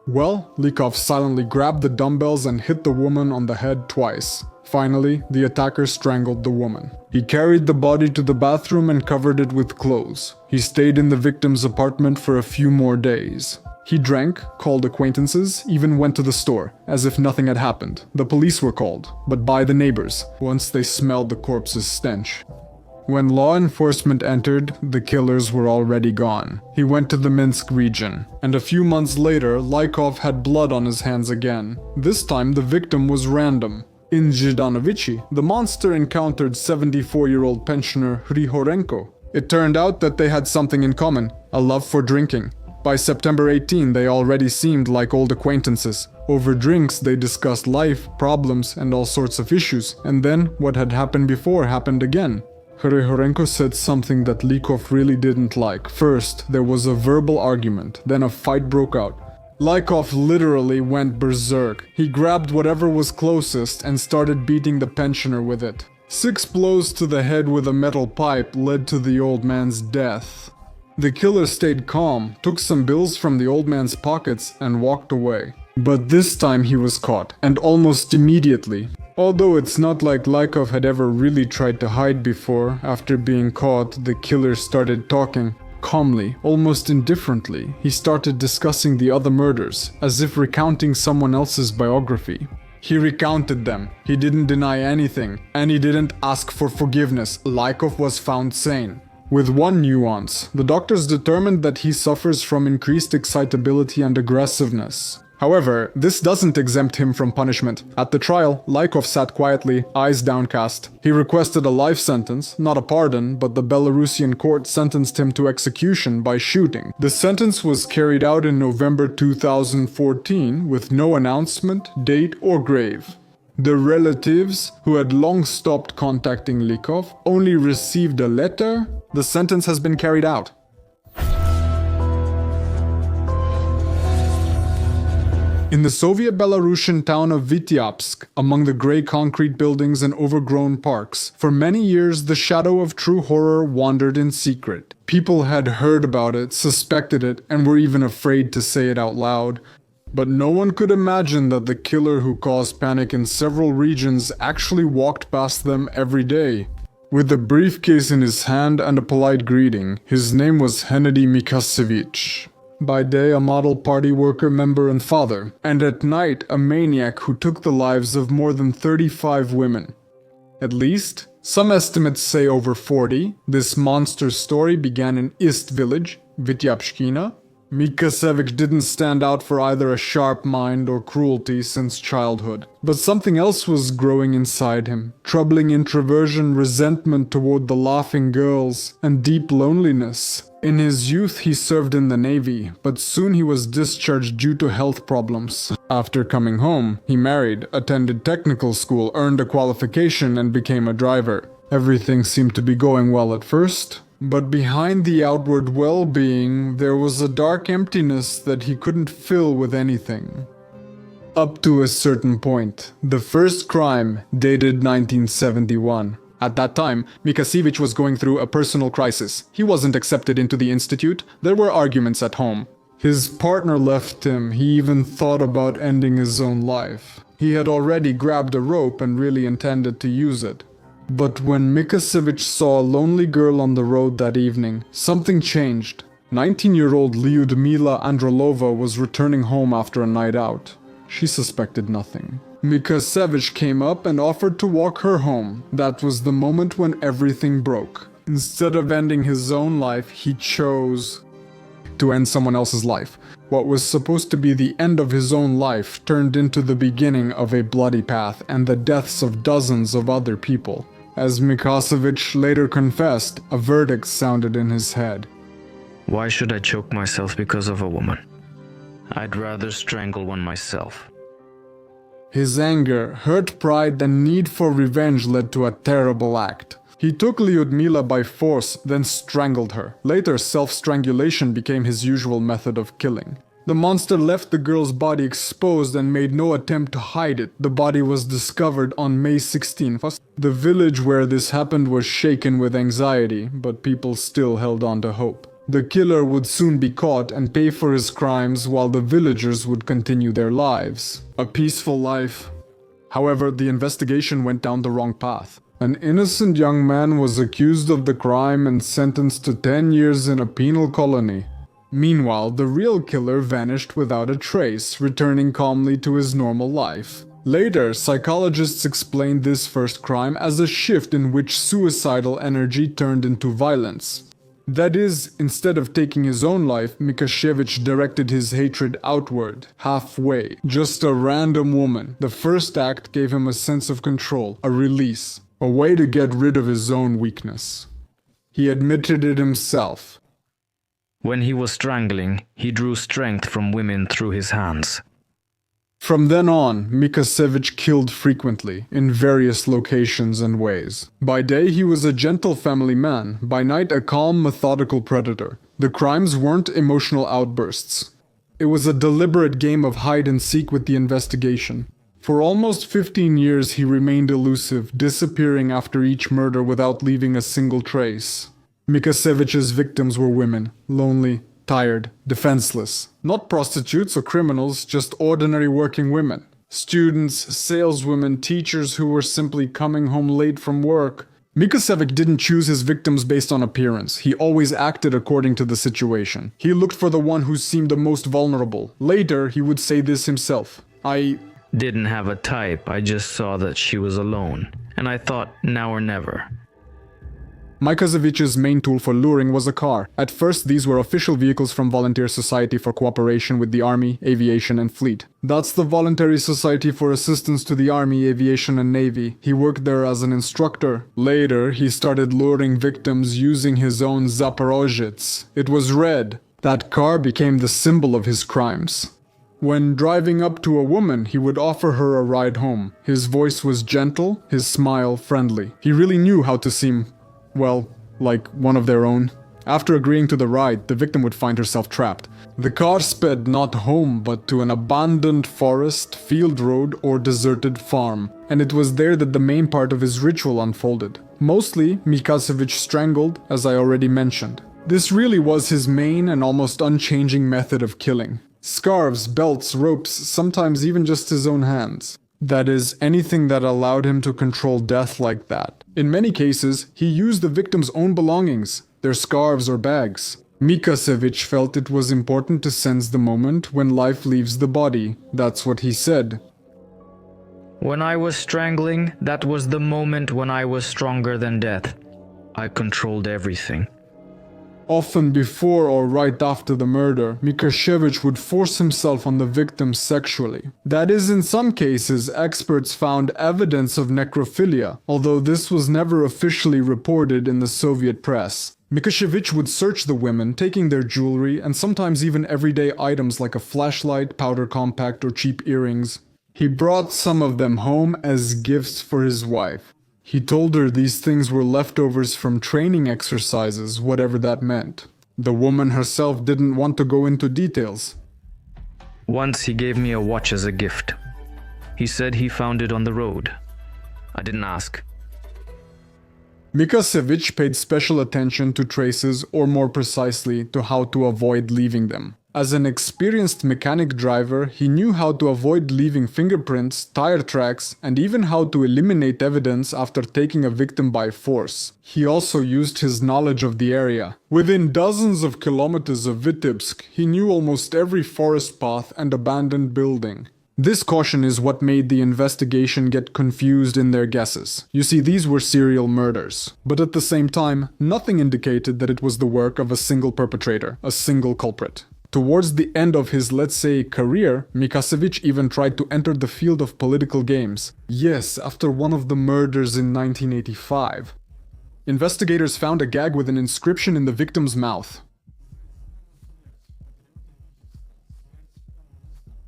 Well, Lykov silently grabbed the dumbbells and hit the woman on the head twice. Finally, the attacker strangled the woman. He carried the body to the bathroom and covered it with clothes. He stayed in the victim's apartment for a few more days. He drank, called acquaintances, even went to the store, as if nothing had happened. The police were called, but by the neighbors, once they smelled the corpse's stench. When law enforcement entered, the killers were already gone. He went to the Minsk region, and a few months later, Lykov had blood on his hands again. This time, the victim was random. In Ihnatovych, the monster encountered 74-year-old pensioner Hrihorenko. It turned out that they had something in common, a love for drinking. By September 18, they already seemed like old acquaintances. Over drinks, they discussed life, problems, and all sorts of issues. And then, what had happened before happened again. Hrihorenko said something that Lykov really didn't like. First, there was a verbal argument, then a fight broke out. Lykov literally went berserk. He grabbed whatever was closest and started beating the pensioner with it. 6 blows to the head with a metal pipe led to the old man's death. The killer stayed calm, took some bills from the old man's pockets, and walked away. But this time he was caught, and almost immediately. Although it's not like Lykov had ever really tried to hide before, after being caught, the killer started talking. Calmly, almost indifferently, he started discussing the other murders, as if recounting someone else's biography. He recounted them, he didn't deny anything, and he didn't ask for forgiveness. Lykov was found sane. With one nuance, the doctors determined that he suffers from increased excitability and aggressiveness. However, this doesn't exempt him from punishment. At the trial, Lykov sat quietly, eyes downcast. He requested a life sentence, not a pardon, but the Belarusian court sentenced him to execution by shooting. The sentence was carried out in November 2014 with no announcement, date, or grave. The relatives, who had long stopped contacting Lykov, only received a letter. The sentence has been carried out. In the Soviet Belarusian town of Vityapsk, among the grey concrete buildings and overgrown parks, for many years the shadow of true horror wandered in secret. People had heard about it, suspected it, and were even afraid to say it out loud. But no one could imagine that the killer who caused panic in several regions actually walked past them every day. With a briefcase in his hand and a polite greeting, his name was Mykhasevych. By day, a model party worker member and father, and at night, a maniac who took the lives of more than 35 women. At least, some estimates say over 40. This monster's story began in Ist village, Vityapshkina, Mykhasevych didn't stand out for either a sharp mind or cruelty since childhood, but something else was growing inside him. Troubling introversion, resentment toward the laughing girls, and deep loneliness. In his youth he served in the Navy, but soon he was discharged due to health problems. After coming home, he married, attended technical school, earned a qualification, and became a driver. Everything seemed to be going well at first, but behind the outward well-being, there was a dark emptiness that he couldn't fill with anything. Up to a certain point. The first crime dated 1971. At that time, Mykhasevych was going through a personal crisis. He wasn't accepted into the institute. There were arguments at home. His partner left him. He even thought about ending his own life. He had already grabbed a rope and really intended to use it. But when Mykhasevych saw a lonely girl on the road that evening, something changed. 19-year-old Lyudmila Androlova was returning home after a night out. She suspected nothing. Mykhasevych came up and offered to walk her home. That was the moment when everything broke. Instead of ending his own life, he chose to end someone else's life. What was supposed to be the end of his own life turned into the beginning of a bloody path and the deaths of dozens of other people. As Mykhasevych later confessed, a verdict sounded in his head. Why should I choke myself because of a woman? I'd rather strangle one myself. His anger, hurt pride, and need for revenge led to a terrible act. He took Lyudmila by force, then strangled her. Later, self-strangulation became his usual method of killing. The monster left the girl's body exposed and made no attempt to hide it. The body was discovered on May 16th. The village where this happened was shaken with anxiety, but people still held on to hope. The killer would soon be caught and pay for his crimes while the villagers would continue their lives. A peaceful life. However, the investigation went down the wrong path. An innocent young man was accused of the crime and sentenced to 10 years in a penal colony. Meanwhile, the real killer vanished without a trace, returning calmly to his normal life. Later, psychologists explained this first crime as a shift in which suicidal energy turned into violence. That is, instead of taking his own life, Mykhasevych directed his hatred outward, halfway. Just a random woman. The first act gave him a sense of control, a release, a way to get rid of his own weakness. He admitted it himself. When he was strangling, he drew strength from women through his hands. From then on, Mykhasevych killed frequently, in various locations and ways. By day he was a gentle family man, by night a calm, methodical predator. The crimes weren't emotional outbursts. It was a deliberate game of hide and seek with the investigation. For almost 15 years he remained elusive, disappearing after each murder without leaving a single trace. Mykhasevich's victims were women, lonely, tired, defenseless. Not prostitutes or criminals, just ordinary working women. Students, saleswomen, teachers who were simply coming home late from work. Mykhasevych didn't choose his victims based on appearance. He always acted according to the situation. He looked for the one who seemed the most vulnerable. Later, he would say this himself. I didn't have a type, I just saw that she was alone. And I thought, now or never. Mykhasevich's main tool for luring was a car. At first, these were official vehicles from Volunteer Society for Cooperation with the Army, Aviation and Fleet. That's the Voluntary Society for Assistance to the Army, Aviation and Navy. He worked there as an instructor. Later, he started luring victims using his own Zaporožets. It was red. That car became the symbol of his crimes. When driving up to a woman, he would offer her a ride home. His voice was gentle, his smile friendly. He really knew how to seem, well, like one of their own. After agreeing to the ride, the victim would find herself trapped. The car sped not home, but to an abandoned forest, field road, or deserted farm. And it was there that the main part of his ritual unfolded. Mostly, Mykhasevych strangled, as I already mentioned. This really was his main and almost unchanging method of killing. Scarves, belts, ropes, sometimes even just his own hands. That is, anything that allowed him to control death like that. In many cases, he used the victim's own belongings, their scarves or bags. Mykhasevych felt it was important to sense the moment when life leaves the body. That's what he said. When I was strangling, that was the moment when I was stronger than death. I controlled everything. Often before or right after the murder, Mykhasevych would force himself on the victim sexually. That is, in some cases, experts found evidence of necrophilia, although this was never officially reported in the Soviet press. Mykhasevych would search the women, taking their jewelry and sometimes even everyday items like a flashlight, powder compact, or cheap earrings. He brought some of them home as gifts for his wife. He told her these things were leftovers from training exercises, whatever that meant. The woman herself didn't want to go into details. Once he gave me a watch as a gift. He said he found it on the road. I didn't ask. Mykhasevych paid special attention to traces, or more precisely, to how to avoid leaving them. As an experienced mechanic driver, he knew how to avoid leaving fingerprints, tire tracks, and even how to eliminate evidence after taking a victim by force. He also used his knowledge of the area. Within dozens of kilometers of Vitebsk, he knew almost every forest path and abandoned building. This caution is what made the investigation get confused in their guesses. You see, these were serial murders. But at the same time, nothing indicated that it was the work of a single perpetrator, a single culprit. Towards the end of his, let's say, career, Mykhasevych even tried to enter the field of political games. Yes, after one of the murders in 1985. Investigators found a gag with an inscription in the victim's mouth.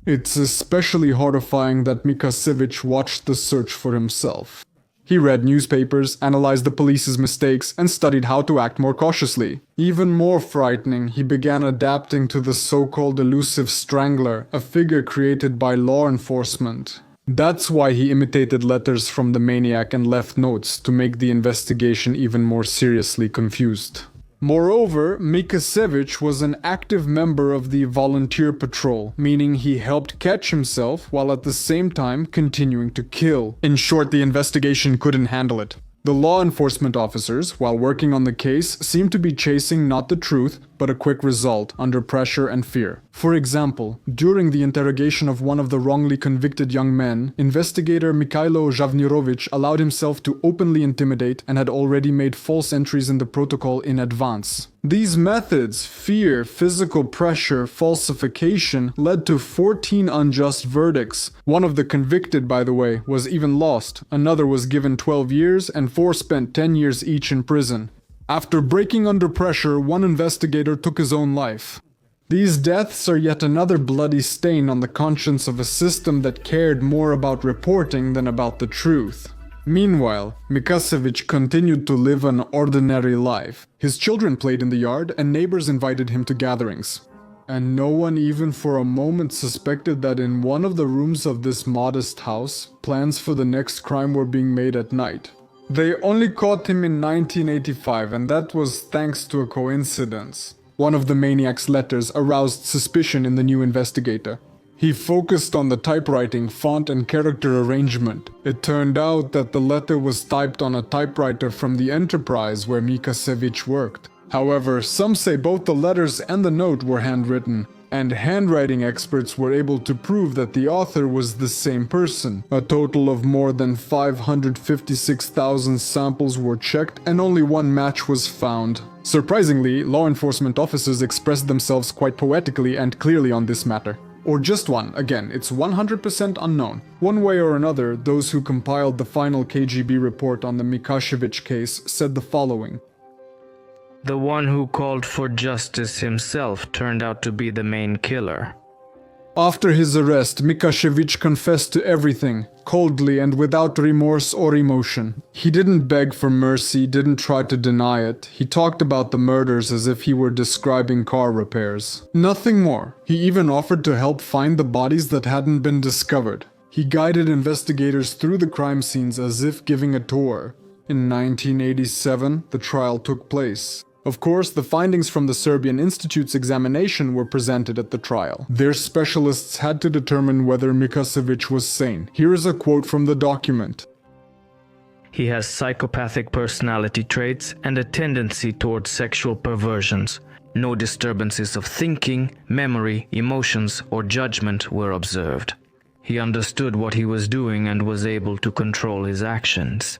It's especially horrifying that Mykhasevych watched the search for himself. He read newspapers, analyzed the police's mistakes, and studied how to act more cautiously. Even more frightening, he began adapting to the so-called elusive strangler, a figure created by law enforcement. That's why he imitated letters from the Maniac and left notes to make the investigation even more seriously confused. Moreover, Mykhasevych was an active member of the volunteer patrol, meaning he helped catch himself while at the same time continuing to kill. In short, the investigation couldn't handle it. The law enforcement officers, while working on the case, seemed to be chasing not the truth, but a quick result, under pressure and fear. For example, during the interrogation of one of the wrongly convicted young men, investigator Mikhailo Zhavnirovich allowed himself to openly intimidate and had already made false entries in the protocol in advance. These methods, fear, physical pressure, falsification, led to 14 unjust verdicts. One of the convicted, by the way, was even lost. Another was given 12 years and 4 spent 10 years each in prison. After breaking under pressure, one investigator took his own life. These deaths are yet another bloody stain on the conscience of a system that cared more about reporting than about the truth. Meanwhile, Mykhasevych continued to live an ordinary life. His children played in the yard and neighbors invited him to gatherings. And no one even for a moment suspected that in one of the rooms of this modest house, plans for the next crime were being made at night. They only caught him in 1985, and that was thanks to a coincidence. One of the Maniac's letters aroused suspicion in the new investigator. He focused on the typewriting, font, and character arrangement. It turned out that the letter was typed on a typewriter from the enterprise where Mykhasevych worked. However, some say both the letters and the note were handwritten, and handwriting experts were able to prove that the author was the same person. A total of more than 556,000 samples were checked and only one match was found. Surprisingly, law enforcement officers expressed themselves quite poetically and clearly on this matter. Or just one, again, it's 100% unknown. One way or another, those who compiled the final KGB report on the Mykhasevych case said the following. The one who called for justice himself turned out to be the main killer. After his arrest, Mykhasevych confessed to everything, coldly and without remorse or emotion. He didn't beg for mercy, didn't try to deny it. He talked about the murders as if he were describing car repairs. Nothing more. He even offered to help find the bodies that hadn't been discovered. He guided investigators through the crime scenes as if giving a tour. In 1987, the trial took place. Of course, the findings from the Serbian Institute's examination were presented at the trial. Their specialists had to determine whether Mykhasevych was sane. Here is a quote from the document. He has psychopathic personality traits and a tendency towards sexual perversions. No disturbances of thinking, memory, emotions, or judgment were observed. He understood what he was doing and was able to control his actions.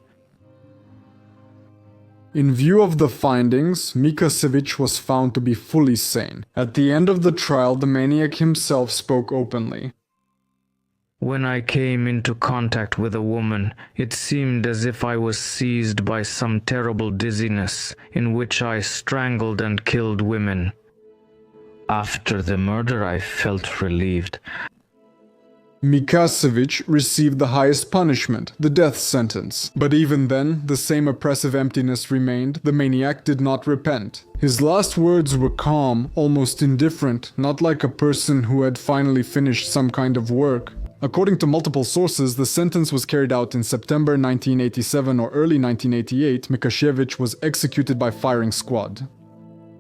In view of the findings, Mykhasevych was found to be fully sane. At the end of the trial, the maniac himself spoke openly. When I came into contact with a woman, it seemed as if I was seized by some terrible dizziness in which I strangled and killed women. After the murder, I felt relieved. Mykhasevych received the highest punishment, the death sentence. But even then, the same oppressive emptiness remained. The maniac did not repent. His last words were calm, almost indifferent, not like a person who had finally finished some kind of work. According to multiple sources, the sentence was carried out in September 1987 or early 1988. Mykhasevych was executed by firing squad.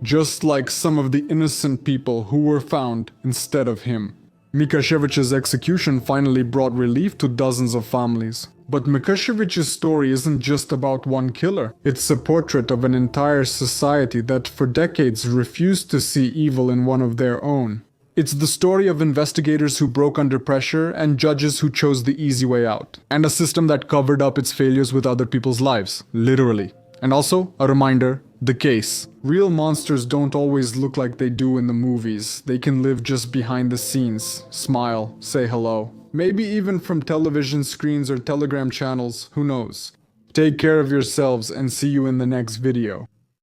Just like some of the innocent people who were found instead of him. Mykhasevych's execution finally brought relief to dozens of families. But Mykhasevych's story isn't just about one killer. It's a portrait of an entire society that for decades refused to see evil in one of their own. It's the story of investigators who broke under pressure and judges who chose the easy way out. And a system that covered up its failures with other people's lives. Literally. And also, a reminder, the case. Real monsters don't always look like they do in the movies. They can live just behind the scenes, smile, say hello. Maybe even from television screens or Telegram channels, who knows. Take care of yourselves and see you in the next video.